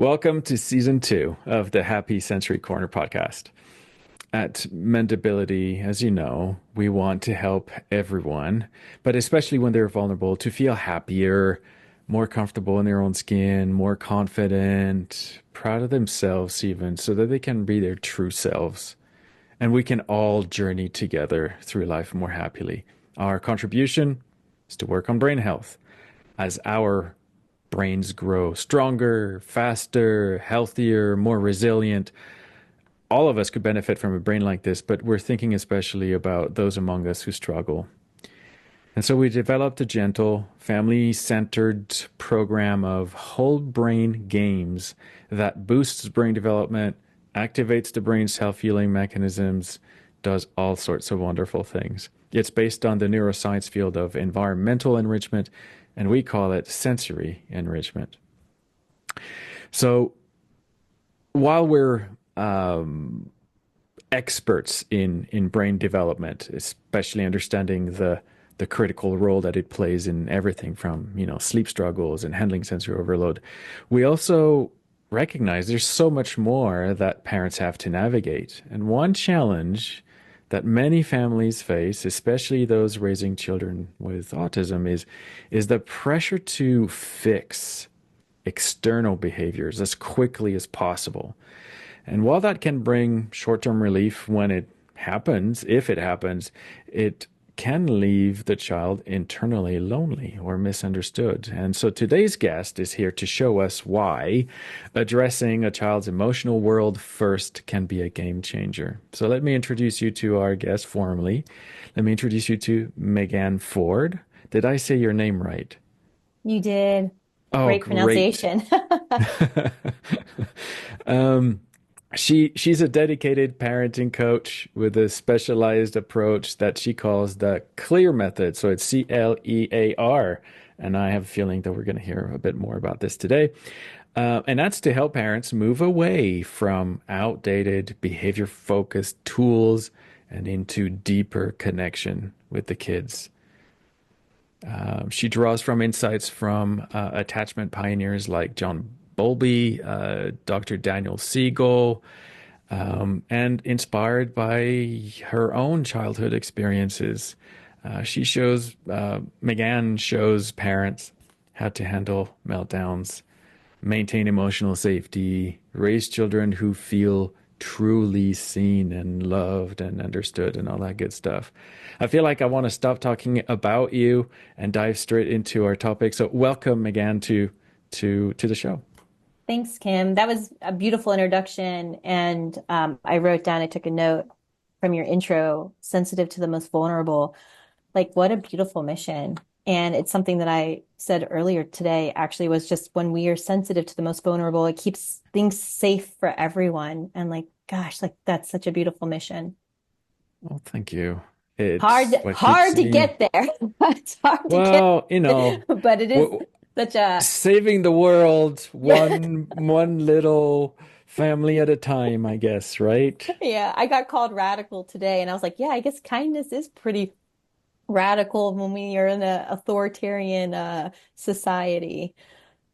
Welcome to season 2 of the Happy Sensory Corner podcast. At Mendability, as you know, we want to help everyone, but especially when they're vulnerable, to feel happier, more comfortable in their own skin, more confident, proud of themselves, even, so that they can be their true selves. And we can all journey together through life more happily. Our contribution is to work on brain health as our brains grow stronger, faster, healthier, more resilient. All of us could benefit from a brain like this, but we're thinking especially about those among us who struggle. And so we developed a gentle, family centered program of whole brain games that boosts brain development, activates the brain's self healing mechanisms, does all sorts of wonderful things. It's based on the neuroscience field of environmental enrichment, and we call it sensory enrichment. So while we're experts in brain development, especially understanding the critical role that it plays in everything from, sleep struggles and handling sensory overload, we also recognize there's so much more that parents have to navigate. And one challenge that many families face, especially those raising children with autism, is the pressure to fix external behaviors as quickly as possible. And while that can bring short-term relief when it happens, if it happens, it can leave the child internally lonely or misunderstood. And so today's guest is here to show us why addressing a child's emotional world first can be a game changer. So let me introduce you to our guest formally. Let me introduce you to MegAnne Ford. Did I say your name right? You did. Oh, Great great. pronunciation. um, she's a dedicated parenting coach with a specialized approach that she calls the C.L.E.A.R method. So it's C.L.E.A.R. And I have a feeling that we're going to hear a bit more about this today. And that's to help parents move away from outdated behavior focused tools and into deeper connection with the kids. She draws from insights from attachment pioneers like John Bowlby, Dr. Daniel Siegel, and inspired by her own childhood experiences. MegAnne shows parents how to handle meltdowns, maintain emotional safety, raise children who feel truly seen and loved and understood and all that good stuff. I feel like I want to stop talking about you and dive straight into our topic. So welcome again to the show. Thanks, Kim. That was a beautiful introduction. And I took a note from your intro, sensitive to the most vulnerable. Like, what a beautiful mission. And it's something that I said earlier today, actually, was just when we are sensitive to the most vulnerable, it keeps things safe for everyone. And like, gosh, like that's such a beautiful mission. Well, thank you. Hard, It's what keeps hard to me, get there. It's hard to get, well, but it is w- such a, saving the world yeah. one little family at a time, I guess, right? Yeah, I got called radical today, and I was like, yeah, I guess kindness is pretty radical when we are in an authoritarian society,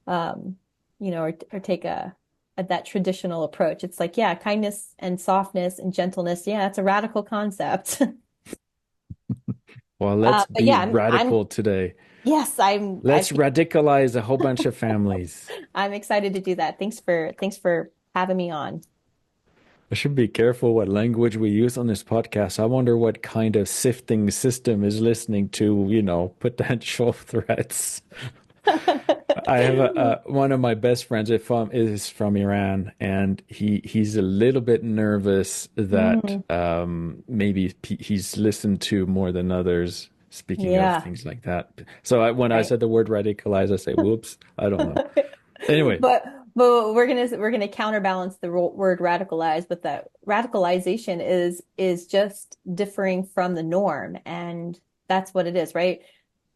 um, or take that traditional approach. It's like, yeah, kindness and softness and gentleness, yeah, it's a radical concept. Well, let's But be yeah, I'm radical today. yes, Let's radicalize a whole bunch of families. I'm excited to do that. Thanks for having me on. I should be careful what language we use on this podcast. I wonder what kind of sifting system is listening to, potential threats. I have one of my best friends is from Iran, and he's a little bit nervous that Mm, maybe he's listened to more than others. Speaking of yeah, things like that, so when I right. said the word radicalize, I say, "Whoops, I don't know." Anyway, But we're gonna counterbalance the word radicalize, but that radicalization is just differing from the norm, and that's what it is, right?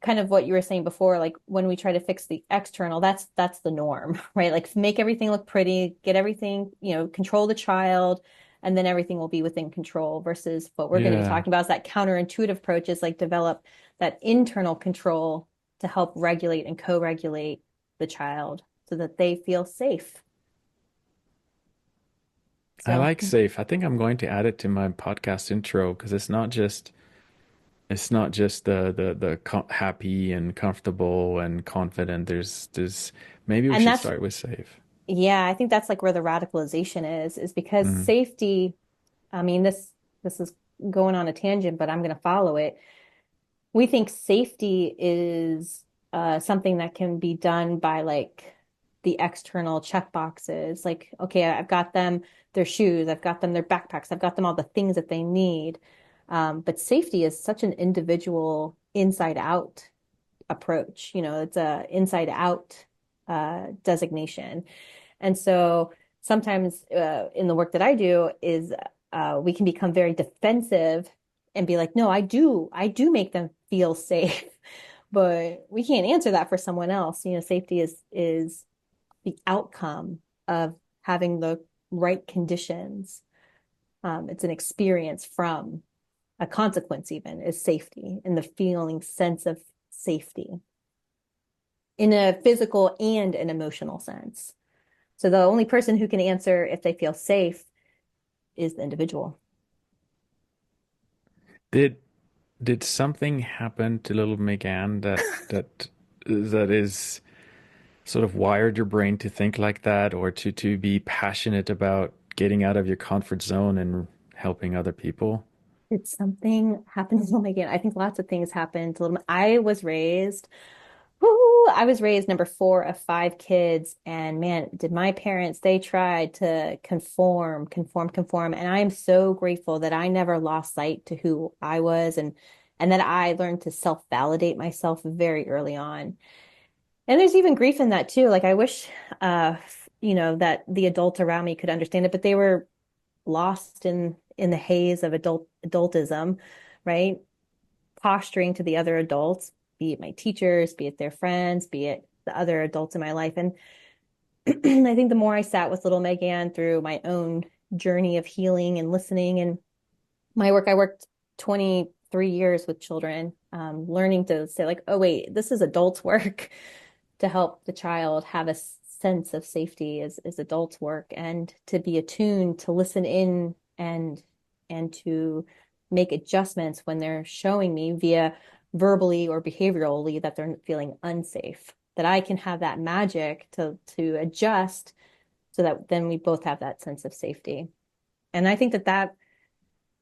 Kind of what you were saying before, like when we try to fix the external, that's the norm, right? Like make everything look pretty, get everything, control the child, and then everything will be within control. Versus what we're going to be yeah. talking about is that counterintuitive approach is like develop that internal control to help regulate and co-regulate the child so that they feel safe. I So, like safe. I think I'm going to add it to my podcast intro because it's not just the happy and comfortable and confident. There's maybe we and should that's, start with safe. yeah, I think that's like where the radicalization is because Mm. safety, I mean, this is going on a tangent, but I'm going to follow it. We think safety is something that can be done by like the external check boxes. Like, okay, I've got them their shoes, I've got them their backpacks, I've got them all the things that they need. But safety is such an individual inside out approach. You know, it's a inside out designation. And so sometimes in the work that I do is we can become very defensive and be like, no, I do make them feel safe, but we can't answer that for someone else. You know, safety is the outcome of having the right conditions. It's an experience from a consequence, even is safety and the feeling sense of safety in a physical and an emotional sense. So the only person who can answer if they feel safe is the individual. Did did something happen to little MegAnne that is sort of wired your brain to think like that or to be passionate about getting out of your comfort zone and helping other people? Did something happen to Little Megan? I think lots of things happened to Little. I was raised. Whoo, I was raised number four of five kids, and man, did my parents, they tried to conform, and I am so grateful that I never lost sight to who I was and that I learned to self-validate myself very early on. And there's even grief in that too. Like I wish you know, that the adults around me could understand it, but they were lost in the haze of adultism, right? Posturing to the other adults, be it my teachers, be it their friends, be it the other adults in my life. And I think the more I sat with little MegAnne through my own journey of healing and listening and my work, I worked 23 years with children, learning to say like, oh wait, this is adults work to help the child have a sense of safety is adults work and to be attuned to listen in and to make adjustments when they're showing me via verbally or behaviorally that they're feeling unsafe, that I can have that magic to adjust so that then we both have that sense of safety. And I think that that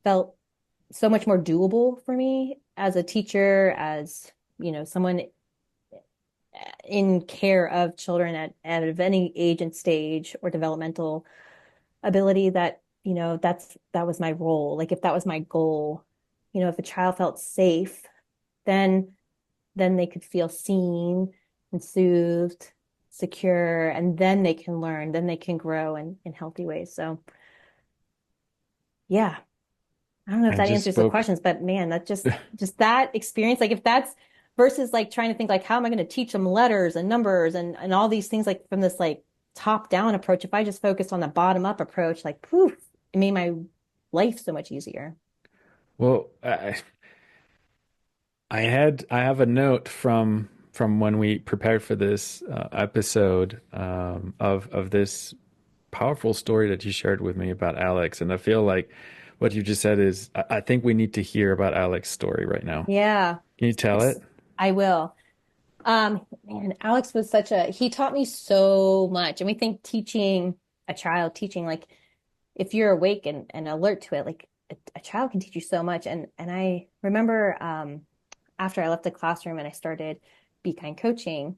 felt so much more doable for me as a teacher, as you know, someone in care of children at any age and stage or developmental ability that, you know, that was my role. Like if that was my goal, you know, if a child felt safe, then they could feel seen and soothed, secure, and then they can learn, then they can grow in healthy ways. So yeah, I don't know if I that just answers the spoke. questions, but man, that just that experience, like if that's versus like trying to think like how am I going to teach them letters and numbers and all these things like from this like top down approach. If I just focused on the bottom up approach, like poof, it made my life so much easier. Well, I have a note from when we prepared for this episode of this powerful story that you shared with me about Alex, and I feel like what you just said is I think we need to hear about Alex's story right now. Yeah, Can you tell it's it? I will. Man, Alex was such a he taught me so much. And we think teaching a child, teaching like if you're awake and alert to it, like a child can teach you so much. And I remember after I left the classroom and I started Be Kind coaching,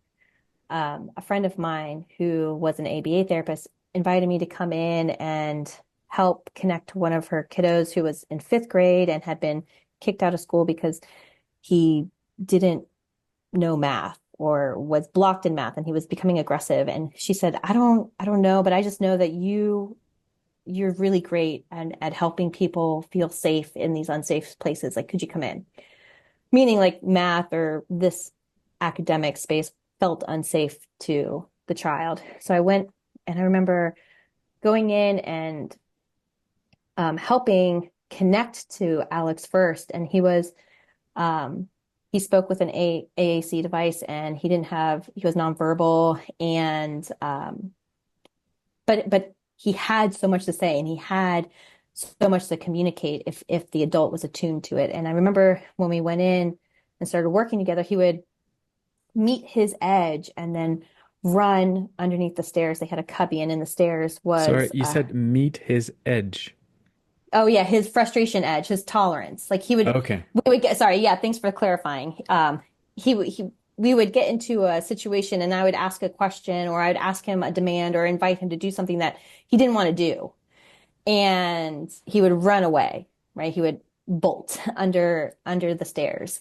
a friend of mine who was an ABA therapist invited me to come in and help connect one of her kiddos who was in fifth grade and had been kicked out of school because he didn't know math or was blocked in math and he was becoming aggressive. And she said, I don't know, but I just know that you're really great at helping people feel safe in these unsafe places. Like, could you come in? Meaning like math or this academic space felt unsafe to the child. So I went and I remember going in and helping connect to Alex first. And um, he spoke with an AAC device and he was nonverbal and but he had so much to say and he had so much to communicate if the adult was attuned to it. And I remember when we went in and started working together, he would meet his edge and then run underneath the stairs. They had a cubby, and in the stairs Sorry, was you said meet his edge. oh yeah, his frustration edge, his tolerance. Like Okay. we would get, sorry, yeah, thanks for clarifying. We would get into a situation and I would ask a question or I'd ask him a demand or invite him to do something that he didn't want to do. And he would run away, right? He would bolt under the stairs.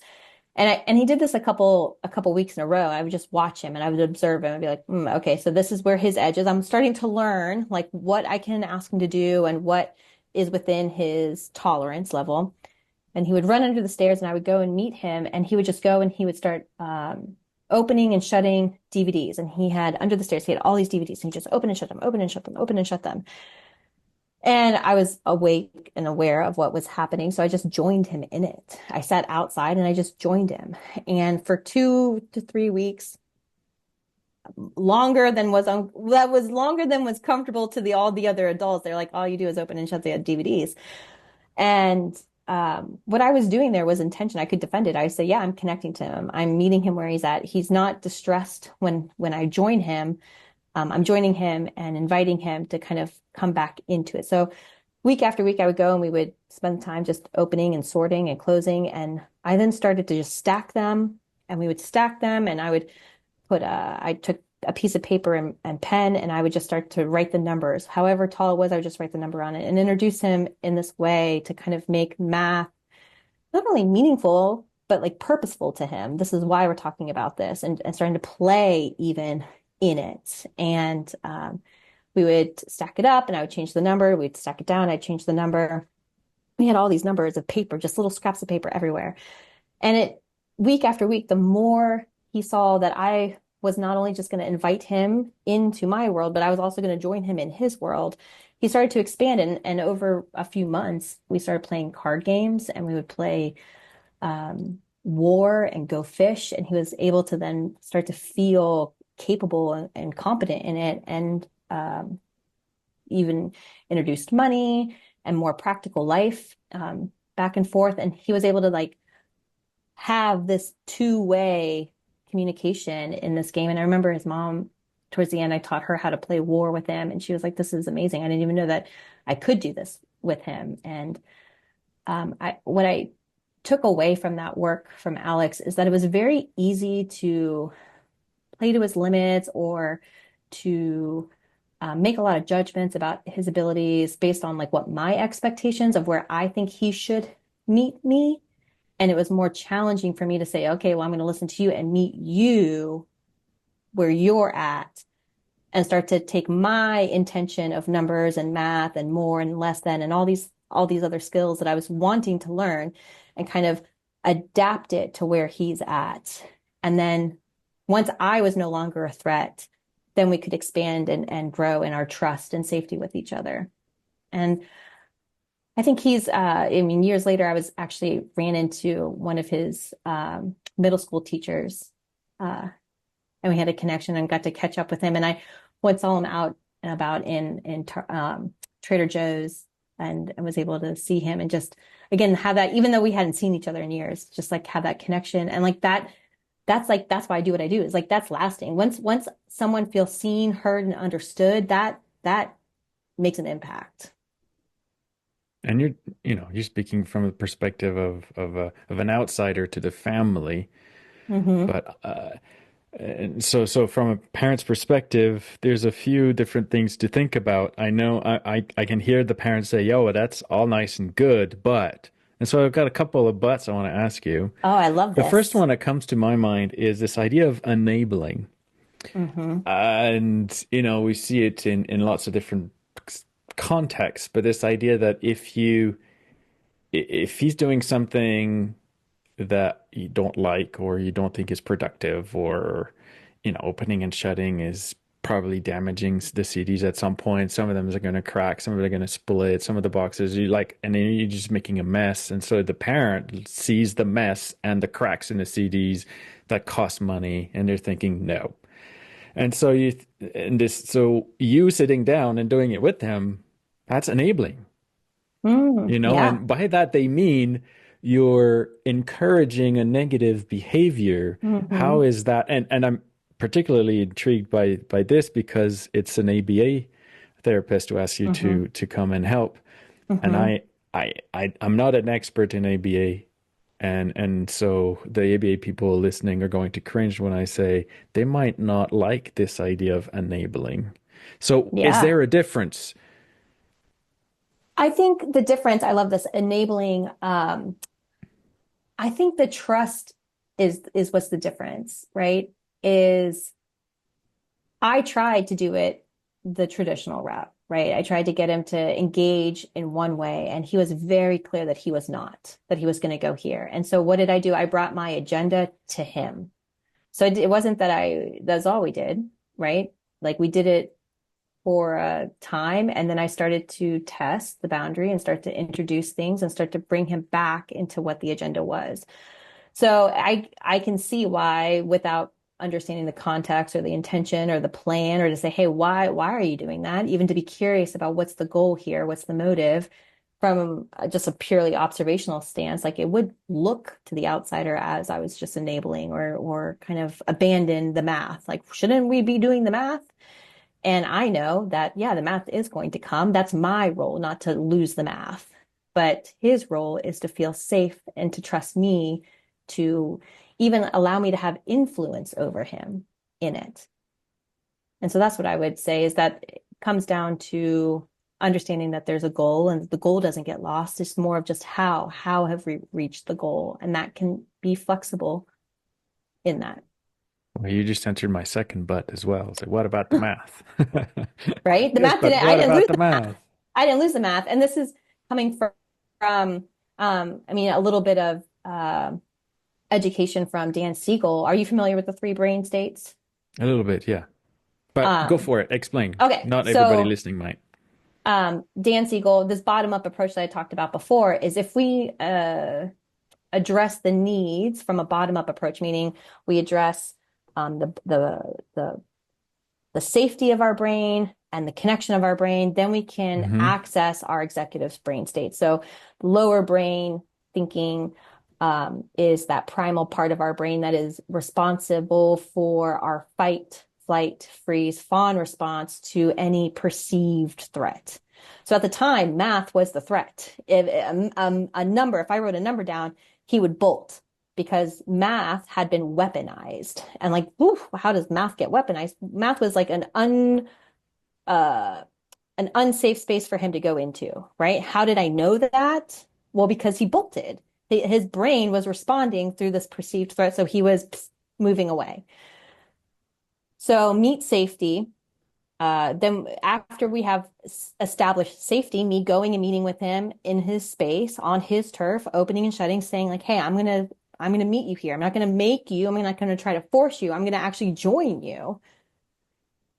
And he did this a couple weeks in a row. I would just watch him and I would observe him and be like, okay, so this is where his edge is. I'm starting to learn like what I can ask him to do and what is within his tolerance level. And he would run under the stairs and I would go and meet him and he would just go and he would start opening and shutting DVDs. And he had under the stairs, he had all these DVDs and he just open and shut them, open and shut them, open and shut them. And I was awake and aware of what was happening. So I just joined him in it. I sat outside and I just joined him. And for 2 to 3 weeks, that was longer than was comfortable to all the other adults. They're like, all you do is open and shut the DVDs. And what I was doing there was intention. I could defend it. I would say, yeah, I'm connecting to him. I'm meeting him where he's at. He's not distressed when I join him. I'm joining him and inviting him to kind of come back into it. So week after week, I would go and we would spend time just opening and sorting and closing. And I then started to just stack them and we would stack them. And I took a piece of paper and pen and I would just start to write the numbers. However tall it was, I would just write the number on it and introduce him in this way to kind of make math not only meaningful, but like purposeful to him. This is why we're talking about this and starting to play even in it. And we would stack it up and I would change the number. We'd stack it down. I'd change the number. We had all these numbers of paper, just little scraps of paper everywhere. And week after week, the more he saw that I was not only just going to invite him into my world, but I was also going to join him in his world. He started to expand, and over a few months, we started playing card games, and we would play war and go fish, and he was able to then start to feel capable and competent in it, and even introduced money and more practical life back and forth, and he was able to like have this two-way communication in this game. And I remember his mom, towards the end, I taught her how to play war with him. And she was like, this is amazing. I didn't even know that I could do this with him. And what I took away from that work from Alex is that it was very easy to play to his limits or to make a lot of judgments about his abilities based on like what my expectations of where I think he should meet me. And it was more challenging for me to say, okay, well, I'm going to listen to you and meet you where you're at and start to take my intention of numbers and math and more and less than and all these other skills that I was wanting to learn and kind of adapt it to where he's at. And then once I was no longer a threat, then we could expand and grow in our trust and safety with each other. And I think years later, I was actually ran into one of his middle school teachers, and we had a connection and got to catch up with him. And I once saw him out and about in Trader Joe's and was able to see him and just, again, have that, even though we hadn't seen each other in years, just like have that connection. And like that's why I do what I do. Is like, that's lasting. Once someone feels seen, heard, and understood, that makes an impact. And you're speaking from the perspective of an outsider to the family, Hmm. but and so from a parent's perspective, there's a few different things to think about. I know I can hear the parents say, "Yo, that's all nice and good, but," and so I've got a couple of buts I want to ask you. Oh, I love The first this. one that comes to my mind is this idea of enabling. Hmm. And, we see it in lots of different contexts, but this idea that if he's doing something that you don't like or you don't think is productive or, opening and shutting is probably damaging the CDs at some point. Some of them are going to crack, some of them are going to split, some of the boxes you like, and then you're just making a mess. And so the parent sees the mess and the cracks in the CDs that cost money, and they're thinking, no. And so so you sitting down and doing it with him, that's enabling, Yeah. and by that they mean you're encouraging a negative behavior. How Hmm. is that? And I'm particularly intrigued by this because it's an ABA therapist who asks you Hmm. to come and help. And Hmm. I'm not an expert in ABA. And so the ABA people listening are going to cringe when I say they might not like this idea of enabling. So is Yeah. there a difference? I think the difference, I love this enabling, I think the trust is what's the difference, right? Is I tried to do it the traditional route, right? I tried to get him to engage in one way, and he was very clear that he was not, that he was going to go here. And so what did I do? I brought my agenda to him. So it wasn't that that's all we did, right? Like we did it for a time, and then I started to test the boundary and start to introduce things and start to bring him back into what the agenda was. So I can see why without understanding the context or the intention or the plan or to say, hey, why are you doing that? Even to be curious about what's the goal here, what's the motive from just a purely observational stance, like it would look to the outsider as I was just enabling or kind of abandon the math. Like, shouldn't we be doing the math? And I know that, yeah, the math is going to come. That's my role, not to lose the math. But his role is to feel safe and to trust me to even allow me to have influence over him in it. And so that's what I would say is that it comes down to understanding that there's a goal and the goal doesn't get lost. It's more of just how have we reached the goal? And that can be flexible in that, Well, you just answered my second but as well. So what about the math? right? The Yes, math but didn't, I what didn't about lose the the math? math. I didn't lose the math. And this is coming from I mean, a little bit of education from Dan Siegel. Are you familiar with the three brain states? A little bit, yeah. But go Um, for it. Explain. okay, Not everybody so listening might. Dan Siegel, this bottom-up approach that I talked about before is if we address the needs from a bottom-up approach, meaning we address the the safety of our brain and the connection of our brain, then we can Hmm. access our executive's brain state. So lower brain thinking is that primal part of our brain that is responsible for our fight, flight, freeze, fawn response to any perceived threat. So at the time, math was the threat. If a number, if I wrote a number down, he would bolt because math had been weaponized. And like, oof, how does math get weaponized? Math was like uh, an unsafe space for him to go into, right? How did I know that? Well, because he bolted. His brain was responding through this perceived threat, so he was moving away. So meet safety. Then after we have established safety, me going and meeting with him in his space on his turf, opening and shutting, saying like, "Hey, I'm gonna meet you here. I'm not gonna make you. I'm not gonna try to force you. I'm gonna actually join you."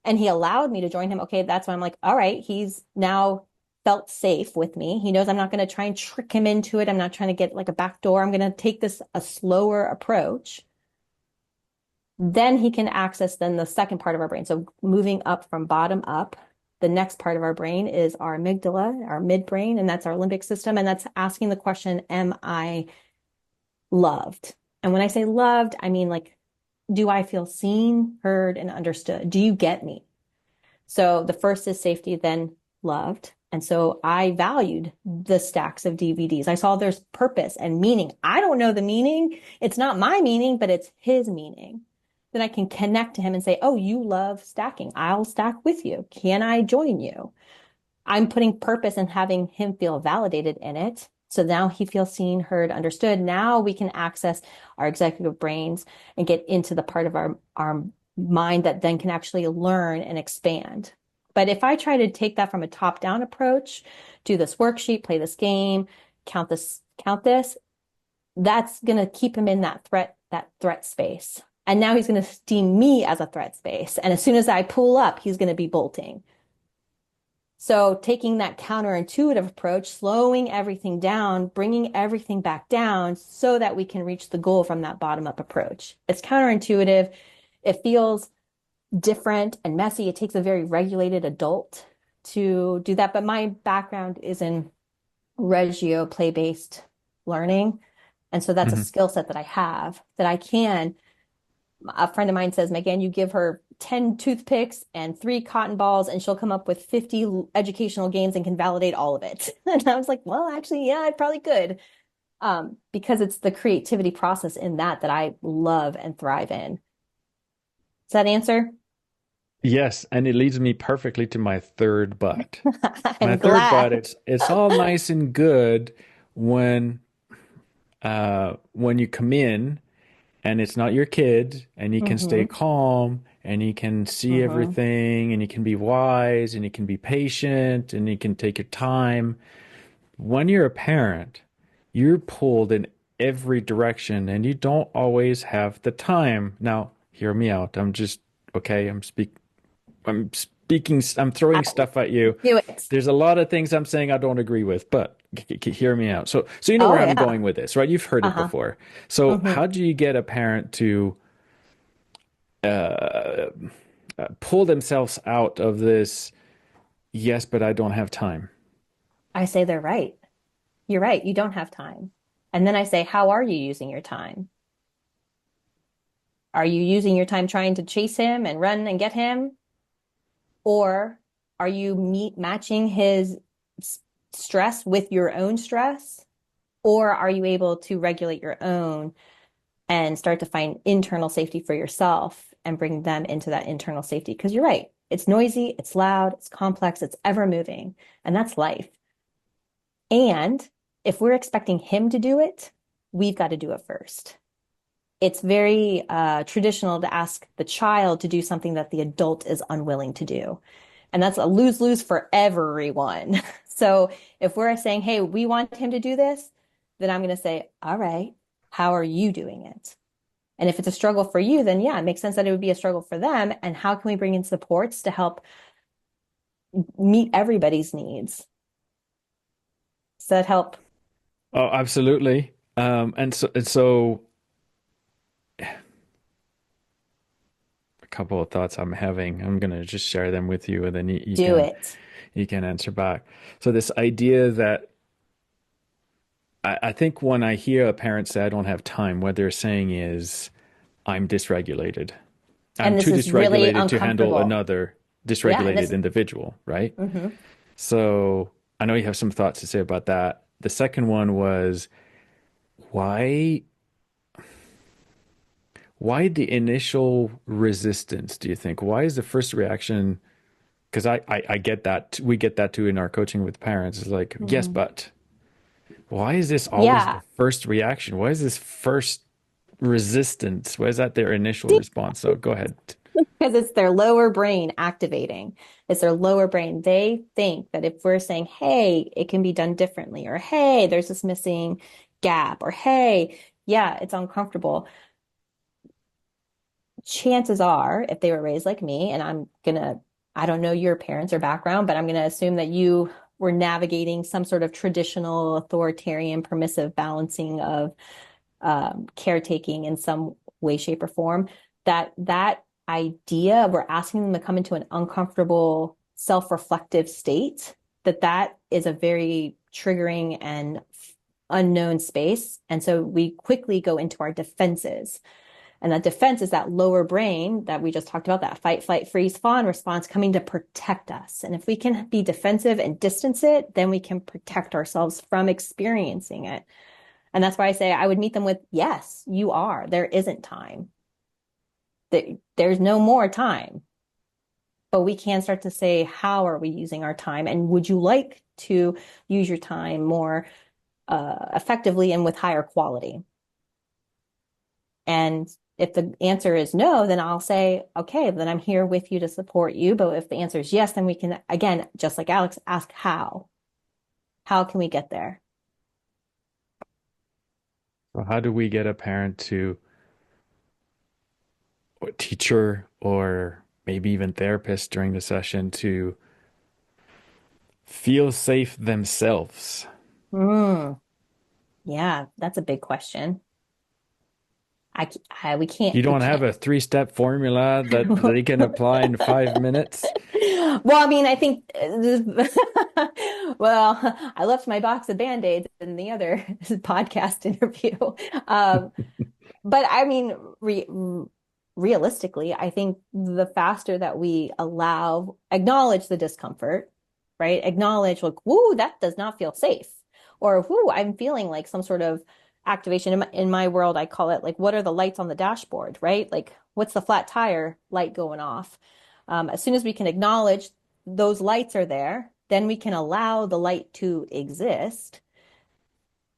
And he allowed me to join him. Okay, that's when I'm like, all right, he's now felt safe with me. He knows I'm not going to try and trick him into it. I'm not trying to get like a back door. I'm going to take this a slower approach. Then he can access then the second part of our brain. So moving up from bottom up, the next part of our brain is our amygdala, our midbrain, and that's our limbic system. And that's asking the question, am I loved? And when I say loved, I mean like, do I feel seen, heard, and understood? Do you get me? So the first is safety, then loved. And so I valued the stacks of DVDs. I saw there's purpose and meaning. I don't know the meaning. It's not my meaning, but it's his meaning. Then I can connect to him and say, oh, you love stacking. I'll stack with you. Can I join you? I'm putting purpose in having him feel validated in it. So now he feels seen, heard, understood. Now we can access our executive brains and get into the part of our mind that then can actually learn and expand. But if I try to take that from a top-down approach, do this worksheet, play this game, count this, that's going to keep him in that threat space. And now he's going to deem me as a threat space. And as soon as I pull up, he's going to be bolting. So taking that counterintuitive approach, slowing everything down, bringing everything back down so that we can reach the goal from that bottom up approach. It's counterintuitive. It feels different and messy. It takes a very regulated adult to do that. But my background is in Reggio play-based learning. And so that's a Hmm. skill set that I have that I can. A friend of mine says, MegAnne, you give her 10 toothpicks and 3 cotton balls, and she'll come up with 50 educational games and can validate all of it. And I was like, well, actually, yeah, I probably could. Because it's the creativity process in that that I love and thrive in. Does that answer? Yes, and it leads me perfectly to my third but. My I'm third but, glad. it's all nice and good when when you come in and it's not your kid and you can stay Hmm. calm and you can see Hmm. everything and you can be wise and you can be patient and you can take your time. When you're a parent, you're pulled in every direction and you don't always have the time. Now, hear me out. Okay, I'm throwing I, stuff at you. do it. There's a lot of things I'm saying I don't agree with, but hear me out. So you know Oh, where I'm yeah. going with this, right? You've heard it Uh-huh. before. So Hmm. how do you get a parent to uh, pull themselves out of this? Yes, but I don't have time. I say they're right. You're right. You don't have time. And then I say, how are you using your time? Are you using your time trying to chase him and run and get him? Or are you matching his stress with your own stress? Or are you able to regulate your own and start to find internal safety for yourself and bring them into that internal safety? Because you're right. It's noisy, it's loud, it's complex, it's ever moving, and that's life. And if we're expecting him to do it, we've got to do it first. It's very traditional to ask the child to do something that the adult is unwilling to do. And that's a lose-lose for everyone. So if we're saying, hey, we want him to do this, then I'm going to say, all right, how are you doing it? And if it's a struggle for you, then yeah, it makes sense that it would be a struggle for them. And how can we bring in supports to help meet everybody's needs? Does that help? Oh, absolutely. And so a couple of thoughts I'm having. I'm gonna just share them with you, and then Do it. you can answer back. So this idea that I think when I hear a parent say I don't have time, what they're saying is I'm dysregulated. I'm And this too is really dysregulated to handle uncomfortable. another Yeah. And dysregulated this, individual, right? mhm. So I know you have some thoughts to say about that. The second one was why why the initial resistance, do you think? Why is the first reaction? Because I get that. We get that too in our coaching with parents. It's like, yes, Mhm. but why is this always the Yeah. first reaction? Why is this first resistance? Why is that their initial response? So go ahead. Because it's their lower brain activating. It's their lower brain. They think that if we're saying, hey, it can be done differently, or hey, there's this missing gap, or hey, yeah, it's uncomfortable. Chances are, if they were raised like me, and I don't know your parents or background, but I'm gonna assume that you were navigating some sort of traditional authoritarian permissive balancing of caretaking in some way, shape, or form, that idea we're asking them to come into an uncomfortable, self-reflective state, that is a very triggering and unknown space. And so we quickly go into our defenses. And that defense is that lower brain that we just talked about, that fight, flight, freeze, fawn response coming to protect us. And if we can be defensive and distance it, then we can protect ourselves from experiencing it. And that's why I say I would meet them with, yes, you are. There isn't time. There's no more time. But we can start to say, how are we using our time? And would you like to use your time more effectively and with higher quality? And if the answer is no, then I'll say, okay, then I'm here with you to support you. But if the answer is yes, then we can, again, just like Alex, ask how. How can we get there? So how do we get a parent to, or teacher, or maybe even therapist during the session to feel safe themselves? Mm, yeah, that's a big question. we You we don't have can't. a three-step formula that they can apply in 5 minutes? Well, I mean, I think, well, I left my box of Band-Aids in the other podcast interview. Um, but I mean, realistically, I think the faster that we acknowledge the discomfort, right? Acknowledge, like, whoo, that does not feel safe. Or, whoo, I'm feeling like some sort of activation. In my world, I call it like, what are the lights on the dashboard, right? Like, what's the flat tire light going off? As soon as we can acknowledge those lights are there, then we can allow the light to exist,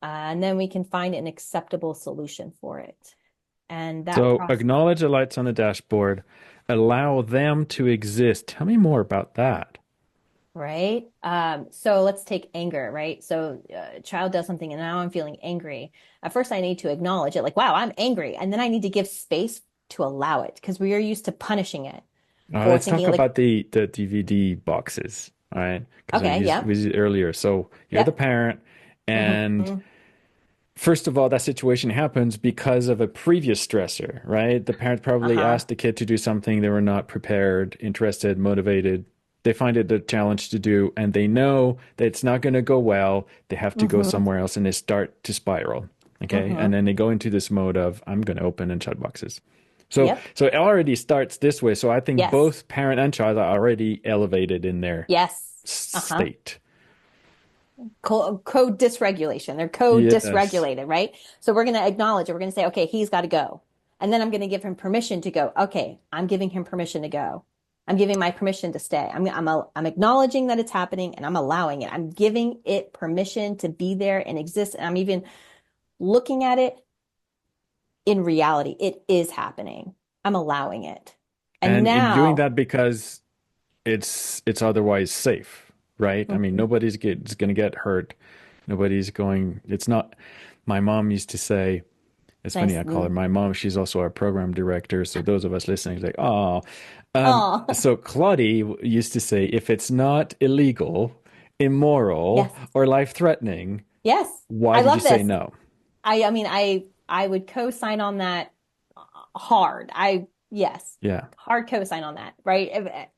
and then we can find an acceptable solution for it. And that So process, acknowledge the lights on the dashboard, allow them to exist. Tell me more about that. right? So let's take anger, right? So a child does something and now I'm feeling angry. At first, I need to acknowledge it, like, wow, I'm angry. And then I need to give space to allow it because we are used to punishing it or Let's thinking talk like, about the DVD boxes, all right? Because okay, we yep, used it earlier. So you're the yep, parent, and hmm, first of all, that situation happens because of a previous stressor, right? The parent probably uh-huh, asked the kid to do something they were not prepared, interested, motivated. They find it a challenge to do, and they know that it's not going to go well. They have to go hmm, somewhere else, and they start to spiral. Okay, and hmm, then they go into this mode of I'm going to open and shut boxes. So, yep, so it already starts this way. So I think yes, both parent and child are already elevated in their yes, uh-huh. state. Co-dysregulation. They're Yes. co-dysregulated, right? So we're going to acknowledge it. We're going to say, okay, he's got to go. And then I'm going to give him permission to go. Okay, I'm giving him permission to go. I'm giving my permission to stay. I'm acknowledging that it's happening and I'm allowing it. I'm giving it permission to be there and exist. And I'm even looking at it in reality. It is happening. I'm allowing it. And And in doing now, that because it's otherwise safe, right? I mean, mhm, nobody's going to get hurt. Nobody's going. It's not. My mom used to say. It's funny. nice. I call her my mom. She's also our program director. So those of us listening, like, oh. Oh, So Claudie used to say, if it's not illegal, immoral, yes. or life-threatening, Yes. why I did you love say this. no? I mean, I would co-sign on that hard. Yes, Yeah. hard co-sign on that, right?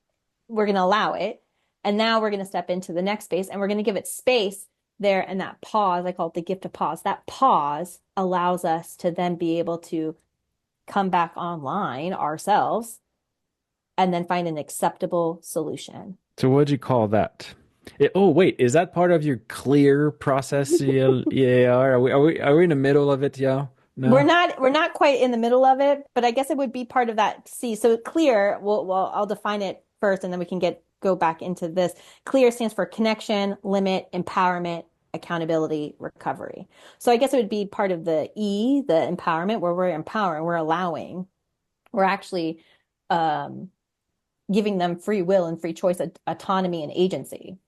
We're going to allow it. And now we're going to step into the next space and we're going to give it space there. And that pause, I call it the gift of pause. That pause allows us to then be able to come back online ourselves and then find an acceptable solution. So what'd you call that? Oh, wait, is that part of your clear process, C.L.E.A.R? Are we in the middle of it, yeah? No? We're not quite in the middle of it, but I guess it would be part of that C. So clear, well, I'll define it first and then we can go back into this. Clear stands for connection, limit, empowerment, accountability, recovery. So I guess it would be part of the E, the empowerment, where we're empowering, we're allowing, we're actually um, giving them free will and free choice, autonomy and agency.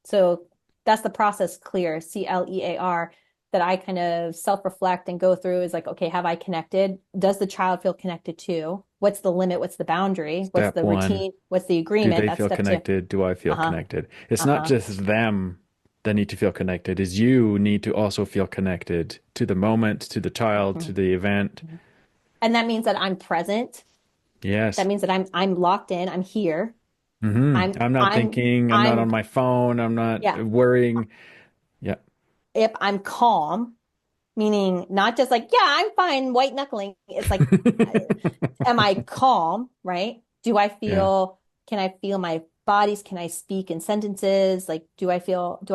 So that's the process clear, C.L.E.A.R, that I kind of self-reflect and go through is like, okay, have I connected? Does the child feel connected to? What's the limit? What's the boundary? What's Step the one, routine? What's the do agreement? they That's feel step two. connected? Do I feel Uh-huh. connected? It's not Uh-huh. just them that need to feel connected, is you need to also feel connected to the moment, to the child, to Mhm. the event. Mhm. And that means that I'm present. That Yes. means that I'm locked in. I'm here. I'm not thinking, I'm not I'm on my phone, I'm not yeah. worrying. Yeah. If I'm calm, meaning not just like, yeah, I'm fine, white knuckling. It's like, am I calm, right? Yeah. Can I feel my bodies? Can I speak in sentences? Like, do I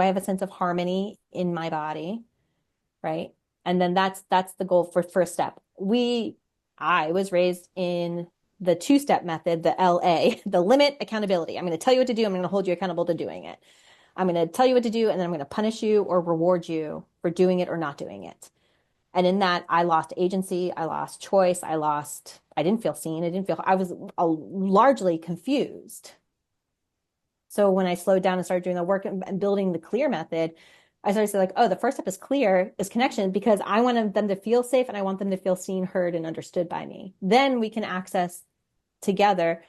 have a sense of harmony in my body? Right. And then that's the goal for first step. I was raised in the two-step method, the LA, the limit accountability. I'm going to tell you what to do. I'm going to hold you accountable to doing it. I'm going to tell you what to do, and then I'm going to punish you or reward you for doing it or not doing it. And in that, I lost agency, I lost choice, I didn't feel seen, I was largely confused. So when I slowed down and started doing the work and building the clear method, I started to say like, oh, the first step is clear, is connection, because I want them to feel safe and I want them to feel seen, heard, and understood by me. Then we can access together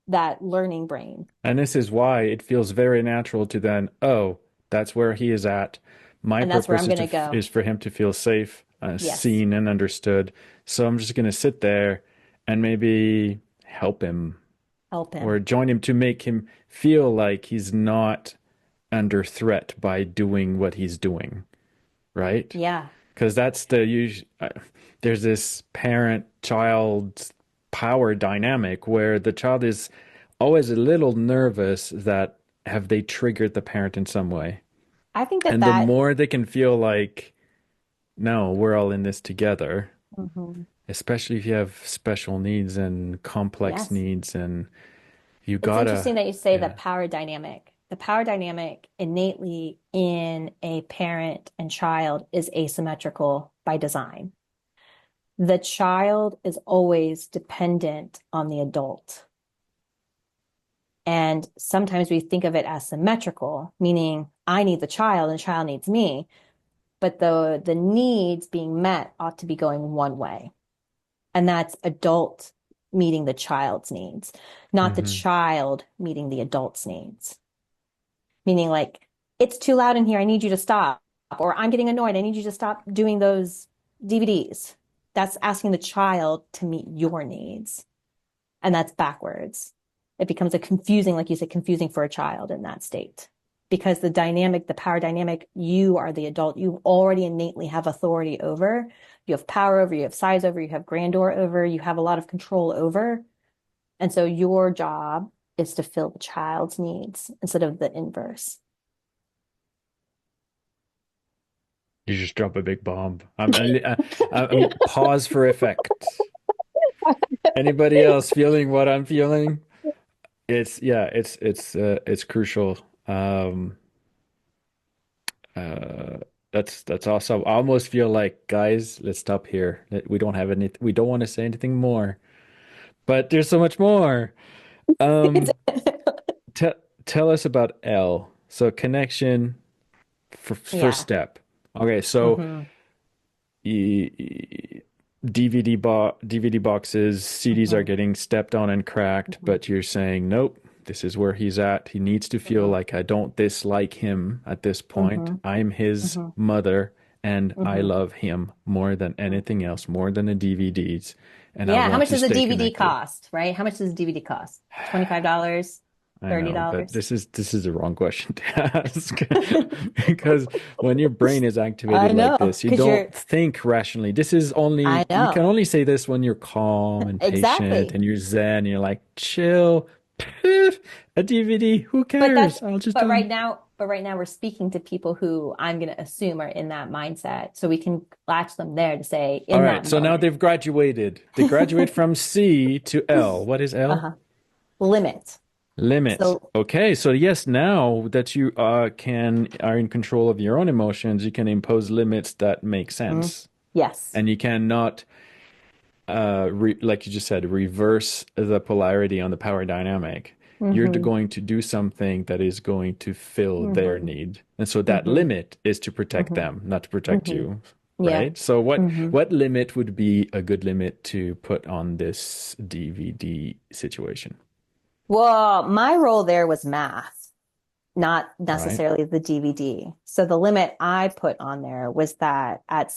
that learning brain. And this is why it feels very natural to then, oh, that's where he is at. My And that's where purpose I'm is going to go. is for him to feel safe. Yes. seen and understood. So I'm just going to sit there and maybe help him Help or him. join him to make him feel like he's not under threat by doing what he's doing, right? Yeah. Because that's the usual. There's this parent-child power dynamic where the child is always a little nervous that have they triggered the parent in some way. I think that And the that more they can feel like, no, we're all in this together, Mhm. especially if you have special needs and complex Yes. needs, and you It's gotta, interesting that you say the yeah. power dynamic. The power dynamic innately in a parent and child is asymmetrical by design. The child is always dependent on the adult. And sometimes we think of it as symmetrical, meaning I need the child and the child needs me, but the needs being met ought to be going one way. And that's adult meeting the child's needs, not the Hmm. child meeting the adult's needs. Meaning like, it's too loud in here, I need you to stop. Or I'm getting annoyed, I need you to stop doing those DVDs. That's asking the child to meet your needs. And that's backwards. It becomes a confusing, like you said, confusing for a child in that state. Because the dynamic, the power dynamic, you are the adult. You already innately have authority over. You have power over, you have size over, you have grandeur over, you have a lot of control over. And so your job is to fill the child's needs instead of the inverse. You just drop a big bomb. I mean, pause for effect. Anybody else feeling what I'm feeling? It's yeah, it's crucial. Um, uh, that's awesome. I almost feel like, guys, let's stop here. We don't have any. We don't want to say anything more, but there's so much more. Um, te tell us about L. So connection for first Yeah. step. Okay, so Hmm. DVD boxes, CDs are Hmm. getting stepped on and cracked, Hmm. but you're saying, nope, this is where he's at. He needs to feel Hmm. like I don't dislike him at this point. Hmm. I'm his Hmm. mother and I Hmm. love him more than anything else, more than the DVDs. And I Yeah. How want much to does a stay DVD connected. cost, right? How much does a DVD cost? $25, I know, but $30? this is the wrong question to ask because when your brain is activated I like know, this, you because don't you're, think rationally. This is I only you can know. only say this when you're calm and patient Exactly. and you're zen. You're like, chill, pff, a DVD, who But that's, cares? I'll just but right now we're speaking to people who I'm going to assume are in that mindset. So we can latch them there to say All in right. that So now moment. they've graduated. They graduate from C to L. What is L? Uh-huh. Limit. Limit. So, Okay, so yes, now that you can are in control of your own emotions, you can impose limits that make mm, sense. yes. And you cannot like you just said, reverse the polarity on the power dynamic. You're Hmm. going to do something that is going to fill their Hmm. need. And so that Hmm. limit is to protect Hmm. them, not to protect Hmm. you, Yeah. right? So what Hmm. what limit would be a good limit to put on this DVD situation? Well, my role there was math, not All right. necessarily the DVD. So the limit I put on there was that at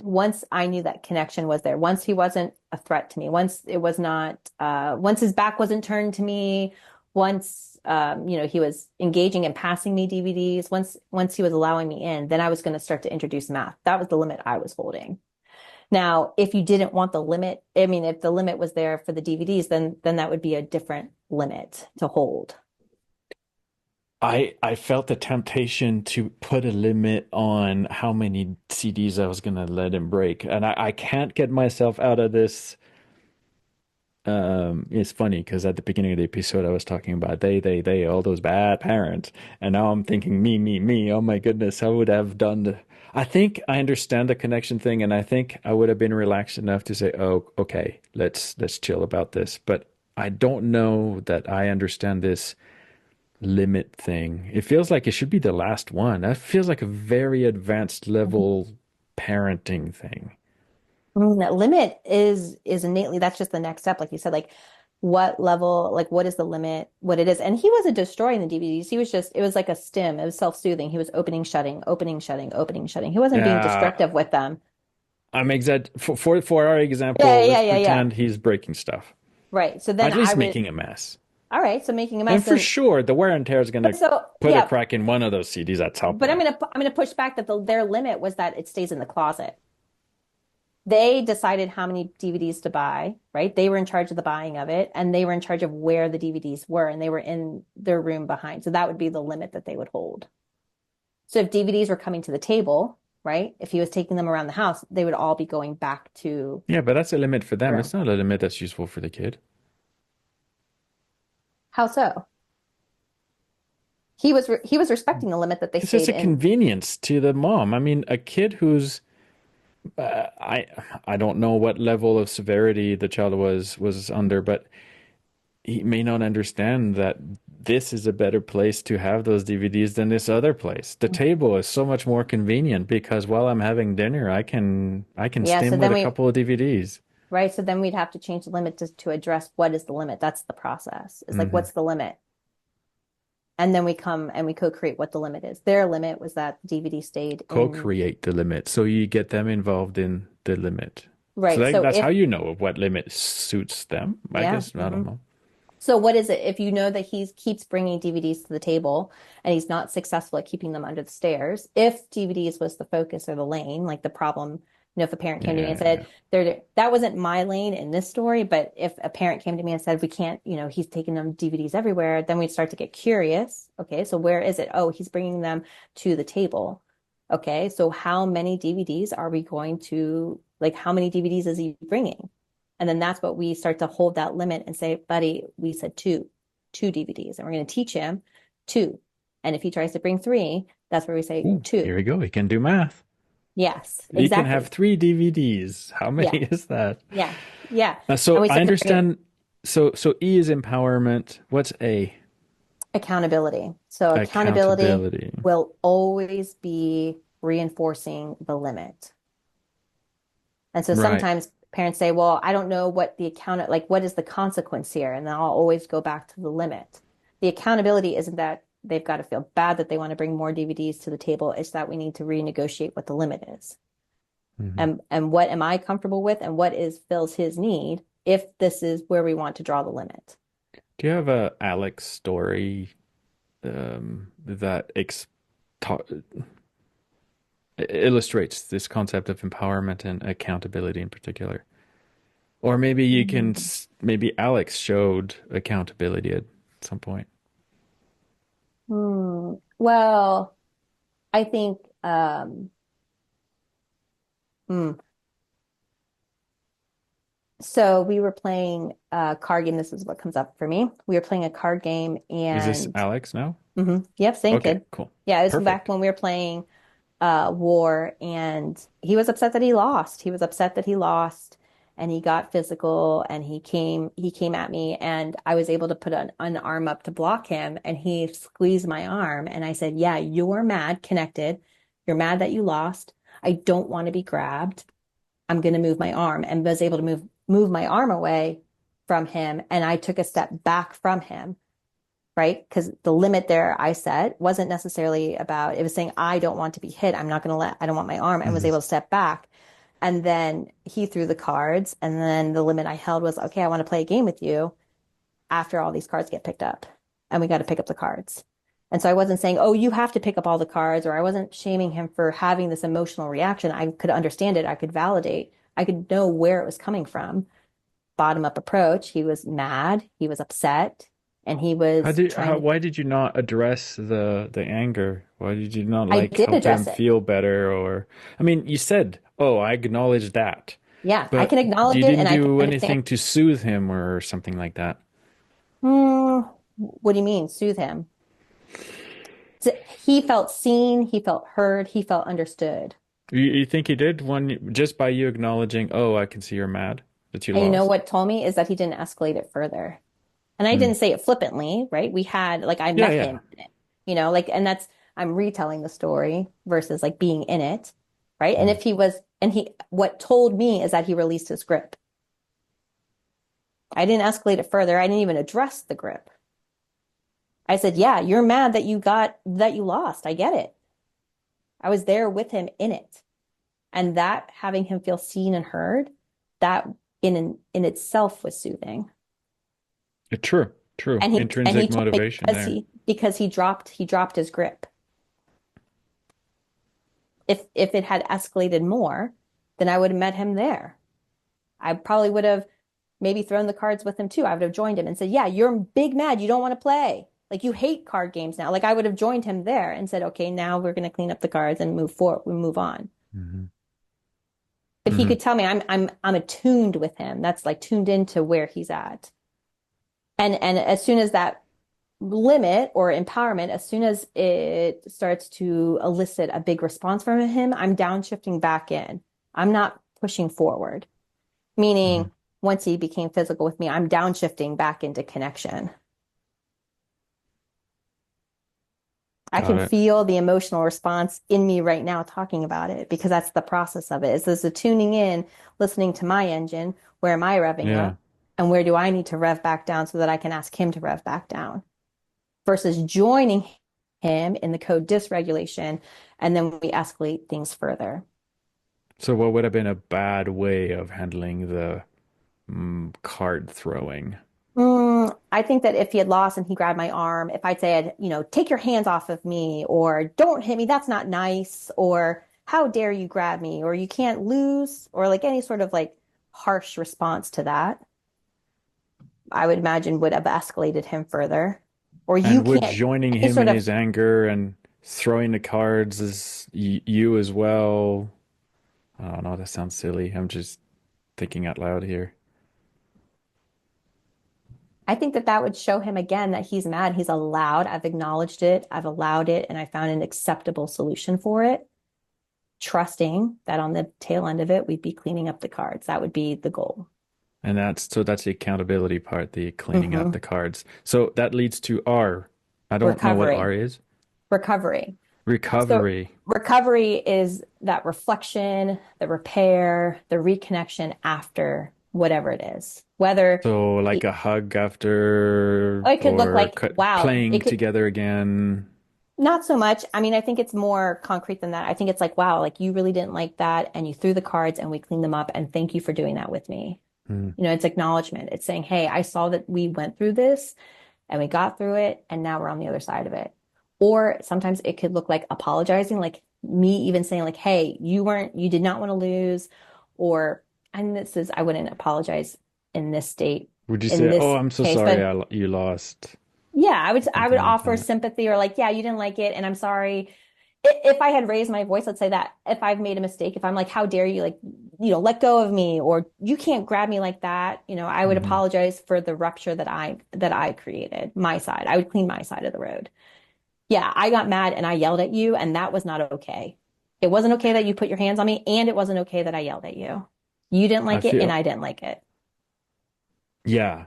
once I knew that connection was there, once he wasn't a threat to me, once it was not once his back wasn't turned to me, once he was engaging and passing me DVDs, once he was allowing me in, then I was going to start to introduce math. That was the limit I was holding. Now, if you didn't want the limit, I mean, if the limit was there for the DVDs, then that would be a different limit to hold. I felt the temptation to put a limit on how many CDs I was gonna let him break, and I can't get myself out of this. It's funny because at the beginning of the episode, I was talking about they, all those bad parents, and now I'm thinking me. Oh my goodness, I would have done the. I think I understand the connection thing, and I think I would have been relaxed enough to say, "Oh, okay, let's chill about this." But I don't know that I understand this limit thing. It feels like it should be the last one. That feels like a very advanced level parenting thing. That limit is innately, that's just the next step, like you said, like what level, like what is the limit, what it is. And he wasn't destroying the DVDs. He was just, it was like a stim. It was self-soothing. He was opening, shutting, opening, shutting, opening, shutting. He wasn't being Yeah, destructive with them. I'm exact for our Yeah, example, yeah, let's yeah, yeah. pretend he's breaking stuff. Right. So then At I least would, making a mess. all right. So making a And mess. for Then, sure, the wear and tear is gonna so put a yeah, crack in one of those CDs at some but point. I'm gonna push back that their limit was that it stays in the closet. They decided how many DVDs to buy, right? They were in charge of the buying of it, and they were in charge of where the DVDs were, and they were in their room behind. So that would be the limit that they would hold. So if DVDs were coming to the table, right? If he was taking them around the house, they would all be going back to Yeah, but that's a limit for the them. room. It's not a limit that's useful for the kid. How so? He was respecting the limit that they It's just stayed a in. convenience to the mom. I mean, a kid who's uh, I I don't know what level of severity the child was under, but he may not understand that this is a better place to have those DVDs than this other place. The table is so much more convenient because while I'm having dinner, I can Yeah, so stim with then a we couple of DVDs. right, so then we'd have to change the limit to address what is the limit. That's the process. It's like Hmm. what's the limit? And then we come and we co-create what the limit is. Their limit was that the DVD stayed in. Co-create the limit, so you get them involved in the limit. So Right. So that's how if you know what limit suits them. I yeah. guess I don't Mhm. know. So what is it if you know that he keeps bringing DVDs to the table and he's not successful at keeping them under the stairs? If DVDs was the focus or the lane, like the problem, if a parent Yeah, came to me and yeah, said, yeah. there, that wasn't my lane in this story, but if a parent came to me and said, we can't, he's taking them DVDs everywhere, then we'd start to get curious. Okay, so where is it? Oh, he's bringing them to the table. Okay, so how many DVDs are we going to, like, how many DVDs is he bringing? And then that's what we start to hold that limit and say, buddy, we said two DVDs, and we're going to teach him two. And if he tries to bring three, that's where we say Ooh, here two. we go. He can do math. Yes, He can have exactly. three DVDs. How Yeah, many is that? yeah, yeah. And So we I start to bring it understand. So E is empowerment. What's A? accountability. So accountability Accountability. will always be reinforcing the limit. And so Right. sometimes parents say, well, I don't know what the account, like, what is the consequence here? And then I'll always go back to the limit. The accountability isn't that they've got to feel bad that they want to bring more DVDs to the table. It's that we need to renegotiate what the limit is. Hmm. And what am I comfortable with and what is fills his need if this is where we want to draw the limit. Do you have a Alex story that ta illustrates this concept of empowerment and accountability in particular? Or maybe you can, Mm. maybe Alex showed accountability at some point. Well, I think hmm. So we were playing a card game. This is what comes up for me. We were playing a card game Is this and Alex now? yep, same Okay, kid. cool. Yeah, it was back Perfect. when we were playing war and he was upset that he lost. He was upset that he lost and he got physical and he came at me and I was able to put an arm up to block him and he squeezed my arm and I said, "Yeah, you're mad, connected. You're mad that you lost. I don't want to be grabbed. I'm going to move my arm," and was able to move my arm away from him and I took a step back from him, right? Because the limit there I set wasn't necessarily about, it was saying, I don't want to be hit. I don't want my arm, and was Hmm. able to step back. And then he threw the cards. And then the limit I held was, okay, I want to play a game with you after all these cards get picked up. And we got to pick up the cards. And so I wasn't saying, oh, you have to pick up all the cards, or I wasn't shaming him for having this emotional reaction. I could understand it. I could validate. I could know where it was coming from. Bottom up approach. He was mad. He was upset. And he was trying to, Why did you not address the anger? Why did you not I like did help him address it. feel better? Or, I mean, you said, "Oh, I acknowledge that," Yeah, I but can acknowledge you it didn't and I can do understand. anything to soothe him or something like that. Hmm, what do you mean, soothe him? So he felt seen, he felt heard, he felt understood. You think he did just by you acknowledging, "Oh, I can see you're mad that you And you know lost." what told me is that he didn't escalate it further. And I Hmm. didn't say it flippantly, right? We had, like, I Yeah, met yeah. him in it, like, and that's, I'm retelling the story versus like being in it, right? And Hmm. if he was, and he, what told me is that he released his grip. I didn't escalate it further. I didn't even address the grip. I said, yeah, you're mad that you lost. I get it. I was there with him in it. And that having him feel seen and heard, that in itself was soothing. True, true. And he Intrinsic told me motivation there. because he dropped his grip. If it had escalated more, then I would have met him there. I probably would have maybe thrown the cards with him too. I would have joined him and said, "Yeah, you're big mad. You don't want to play. Like you hate card games now." Like I would have joined him there and said, "Okay, now we're going to clean up the cards and move forward. We move on." Hmm. But he Hmm. could tell me I'm attuned with him. That's like tuned into where he's at. And as soon as that limit or empowerment, as soon as it starts to elicit a big response from him, I'm downshifting back in. I'm not pushing forward. Hmm. Meaning, once he became physical with me, I'm downshifting back into connection. I Got can it. feel the emotional response in me right now talking about it because that's the process of it. Is this a tuning in, listening to my engine? Where am I revving Yeah. up? And where do I need to rev back down so that I can ask him to rev back down? Versus joining him in the code dysregulation, and then we escalate things further. So what would have been a bad way of handling the card throwing? I think that if he had lost and he grabbed my arm, if I'd said, take your hands off of me, or don't hit me, that's not nice, or how dare you grab me, or you can't lose, or like any sort of like harsh response to that, I would imagine would have escalated him further. Or you And would can't, joining any him sort in of, his anger and throwing the cards as you as well? I don't know, that sounds silly. I'm just thinking out loud here. I think that that would show him again that he's mad. He's allowed. I've acknowledged it. I've allowed it, and I found an acceptable solution for it, trusting that on the tail end of it, we'd be cleaning up the cards. That would be the goal. And that's the accountability part, the cleaning up Hmm. the cards. So that leads to R. I don't know what Recovery. R is. Recovery. So Recovery. recovery is that reflection, the repair, the reconnection after whatever it is. Whether So like a hug after it could look or like, wow, it playing could together again. not so much. I mean, I think it's more concrete than that. I think it's like, wow, like you really didn't like that and you threw the cards and we cleaned them up and thank you for doing that with me. Hmm. It's acknowledgement. It's saying, hey, I saw that we went through this and we got through it and now we're on the other side of it. Or sometimes it could look like apologizing, like me even saying like, hey, you did not want to lose, or, and this is, I wouldn't apologize in this state, Would you in say, "Oh, this I'm so case, sorry, but you lost," yeah, or I would something like offer that? sympathy or like, yeah, you didn't like it and I'm sorry. If I had raised my voice, let's say that if I've made a mistake, if I'm like, how dare you, like, let go of me, or you can't grab me like that, I would Hmm. apologize for the rupture that I created, my side. I would clean my side of the road. Yeah, I got mad and I yelled at you, and that was not okay. It wasn't okay that you put your hands on me, and it wasn't okay that I yelled at you. You didn't I like it, and feel, I didn't like it. yeah,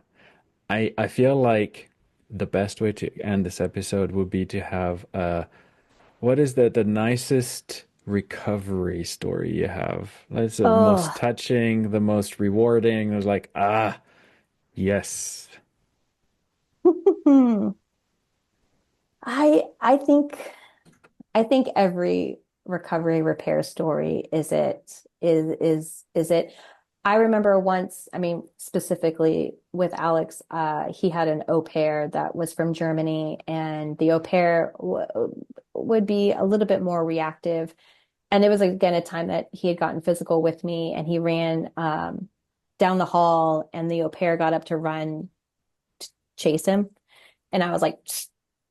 I feel like the best way to end this episode would be to have what is the nicest recovery story you have? That's the most Oh, touching, the most rewarding. It was like, ah, yes. I think every recovery repair story is it. I remember once, I mean, specifically with Alex, he had an au pair that was from Germany, and the au pair would be a little bit more reactive. And it was again a time that he had gotten physical with me, and he ran down the hall, and the au pair got up to run, chase him, and I was like,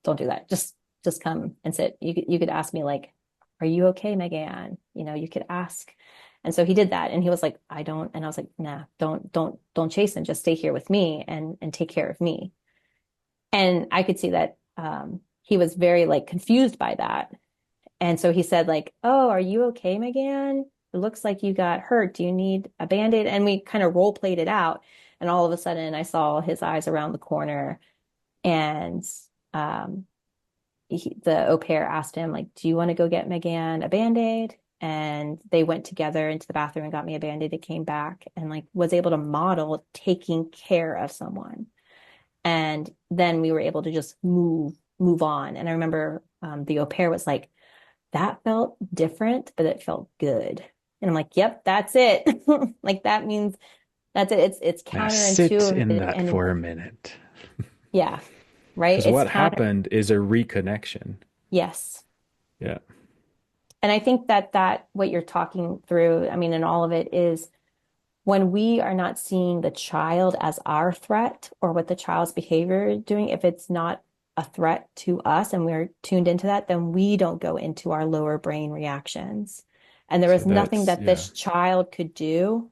don't do that. Just come and sit. You could ask me like, are you okay, MegAnne? You could ask. And so he did that, and he was like, I don't. And I was like, nah, don't chase him. Just stay here with me and take care of me. And I could see that he was very like confused by that. And so he said like, oh, are you okay, MegAnne? It looks like you got hurt. Do you need a band-aid? And we kind of role played it out. And all of a sudden I saw his eyes around the corner, and um, the au pair asked him, like, do you want to go get MegAnne a Band-Aid? and they went together into the bathroom and got me a Band-Aid. They came back and like was able to model taking care of someone. And then we were able to just move on. And I remember the au pair was like, that felt different, but it felt good. And I'm like, yep, that's it. Like that means that's it. It's Now sit in counterintuitive that and for a minute. yeah, right. Because It's what counter. happened is a reconnection. Yes. Yeah. And I think that what you're talking through, I mean, and all of it is when we are not seeing the child as our threat or what the child's behavior is doing, if it's not a threat to us and we're tuned into that, then we don't go into our lower brain reactions. And there So was nothing that's, that yeah. this child could do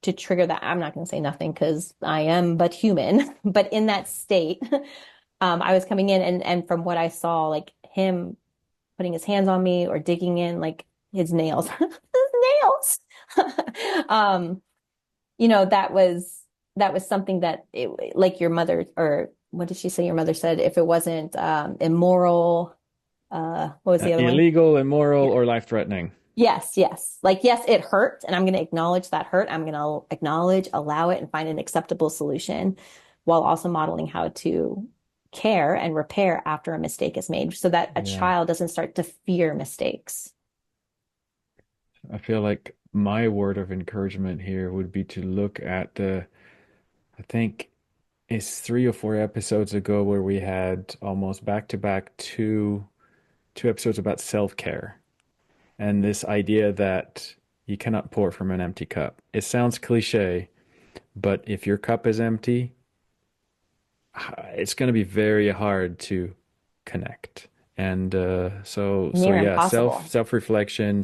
to trigger that. I'm not going to say nothing because I am but human, but in that state, I was coming in and from what I saw, like him putting his hands on me or digging in like his nails, his nails. um, that was something that like your mother or what did she say your mother said if it wasn't immoral, what was the other one? Illegal, immoral, Yeah. or life-threatening. Yes, like yes it hurt and I'm going to acknowledge that hurt. I'm going to acknowledge, allow it, and find an acceptable solution while also modeling how to care and repair after a mistake is made so that a Yeah. child doesn't start to fear mistakes. I feel like my word of encouragement here would be to look at I think it's 3 or 4 episodes ago where we had almost back to back two episodes about self-care and this idea that you cannot pour from an empty cup. It sounds cliche, but if your cup is empty, it's going to be very hard to connect. And so Near yeah, impossible. self-reflection,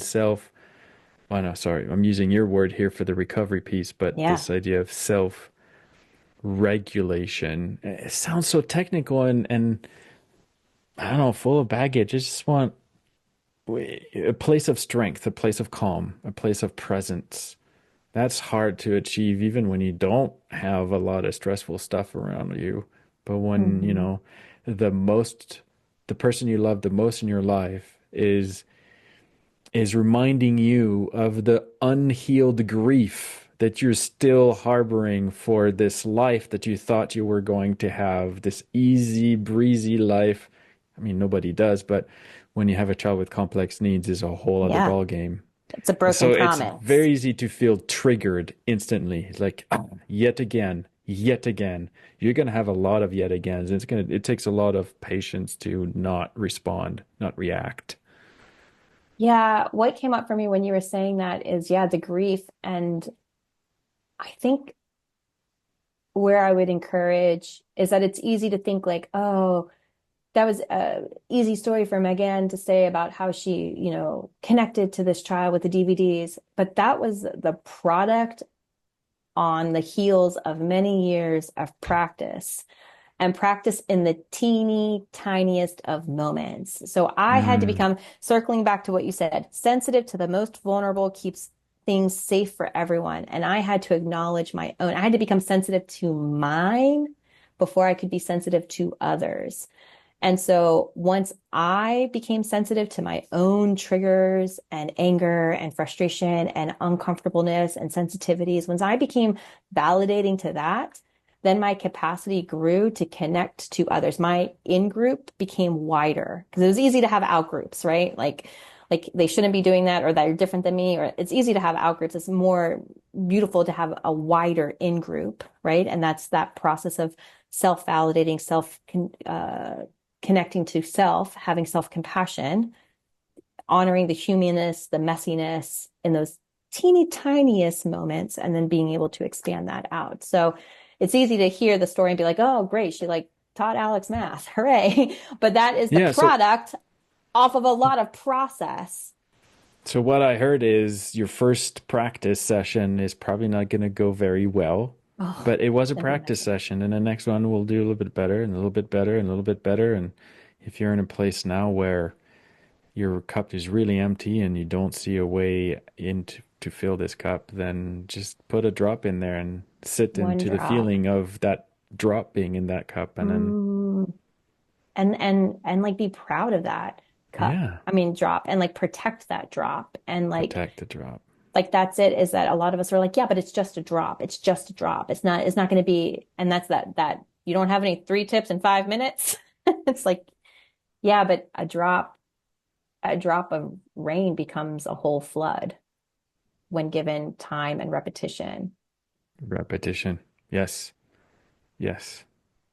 well, no, sorry, I'm using your word here for the recovery piece, but Yeah. this idea of self-regulation, it sounds so technical and I don't know, full of baggage. I just want a place of strength, a place of calm, a place of presence. That's hard to achieve even when you don't have a lot of stressful stuff around you. But when, Mhm. the most, the person you love the most in your life is reminding you of the unhealed grief that you're still harboring for this life that you thought you were going to have, this easy breezy life. I mean, nobody does, but when you have a child with complex needs is a whole other Yeah. ball game. It's a broken So it's promise. very easy to feel triggered instantly. It's like, yet again, yet again. You're going to have a lot of yet agains. It takes a lot of patience to not respond, not react. Yeah, what came up for me when you were saying that is, yeah, the grief. And I think where I would encourage is that it's easy to think like, oh, that was a easy story for MegAnne to say about how she, connected to this child with the DVDs. But that was the product on the heels of many years of practice and practice in the teeny tiniest of moments. So I had to Mm, become, circling back to what you said, sensitive to the most vulnerable keeps things safe for everyone. And I had to acknowledge my own. I had to become sensitive to mine before I could be sensitive to others. And so once I became sensitive to my own triggers and anger and frustration and uncomfortableness and sensitivities, once I became validating to that, then my capacity grew to connect to others. My in group became wider because it was easy to have out groups, right? Like they shouldn't be doing that or they're different than me, or it's easy to have out groups. It's more beautiful to have a wider in group, right? And that's that process of self-validating, connecting to self, having self-compassion, honoring the humanness, the messiness in those teeny tiniest moments, and then being able to expand that out. So it's easy to hear the story and be like, oh, great, she like taught Alex math. Hooray. But that is the yeah, product off of a lot of process. so what I heard is your first practice session is probably not going to go very well, Oh, but it was a can you practice imagine? session, and the next one will do a little bit better and a little bit better and a little bit better. And if you're in a place now where your cup is really empty and you don't see a way into to fill this cup, then just put a drop in there and sit One into the drop. feeling of that drop being in that cup, and then Mm. And like be proud of that. cup. Yeah. I mean, drop and like protect that drop. And Protect the drop. like that's it, is that a lot of us are like, yeah, but it's just a drop. It's just a drop. It's not going to be, and that's that you don't have any 3 tips in 5 minutes. It's like, yeah, but a drop of rain becomes a whole flood when given time and repetition. Repetition. Yes. Yes.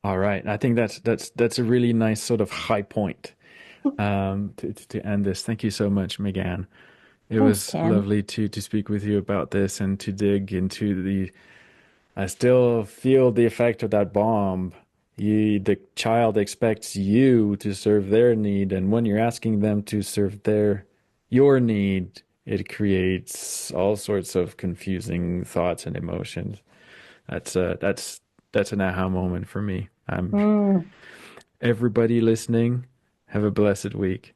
All right. I think that's a really nice sort of high point to end this. Thank you so much, MegAnne. It Thanks, was Tim. lovely to speak with you about this and to dig into the. I still feel the effect of that bomb. The child expects you to serve their need, and when you're asking them to serve your need, it creates all sorts of confusing thoughts and emotions. That's an aha moment for me. Mm. Everybody listening, have a blessed week.